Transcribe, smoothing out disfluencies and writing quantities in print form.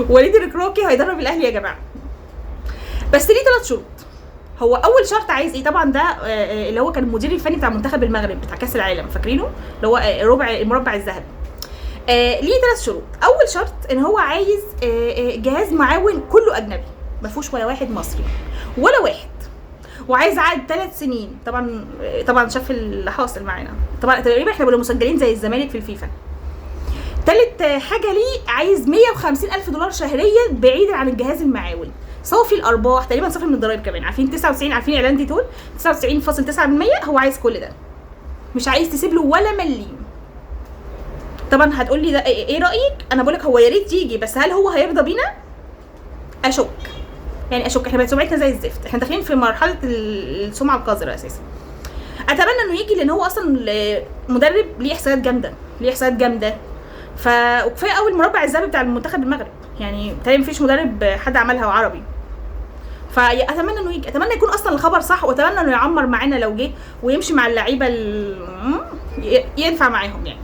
وليد الكروكي هيدرب الاهلي يا جماعه، بس ليه 3 شروط. هو اول شرط عايز ايه؟ طبعا ده اللي هو كان المدير الفني بتاع منتخب المغرب بتاع كاس العالم، فاكرينه؟ اللي هو المربع الذهبي. ليه 3 شروط. اول شرط ان هو عايز جهاز معاون كله اجنبي، ما فيهوش ولا واحد مصري ولا واحد، وعايز عقد 3 سنين. طبعا شاف اللي حاصل معانا، طبعا تقريبا احنا بقينا مسجلين زي الزمالك في الفيفا. تالت حاجه ليه عايز 150,000 دولار شهريا بعيدا عن الجهاز المعاون. صافي الارباح تقريبا، صافي من الضرايب كمان، عارفين 99، عارفين اعلان دي تول 99.9%. هو عايز كل ده، مش عايز تسيب له ولا مليم. طبعا هتقول لي ده ايه رايك؟ انا بقول لك هو يا ريت يجي، بس هل هو هيرضى بينا؟ اشك، يعني اشك. احنا بقت سمعتنا زي الزفت، احنا داخلين في مرحله السمعه القذره اساسا. اتمنى انه يجي، لان هو اصلا مدرب ليه احصائيات جامده، وكفايه اول مربع الذهبي بتاع المنتخب المغرب، يعني تقريبا مفيش مدرب حد عملها عربي. فاتمنى انه يجي، اتمنى يكون اصلا الخبر صح، واتمنى انه يعمر معانا لو جه ويمشي مع اللعيبه ينفع معاهم يعني.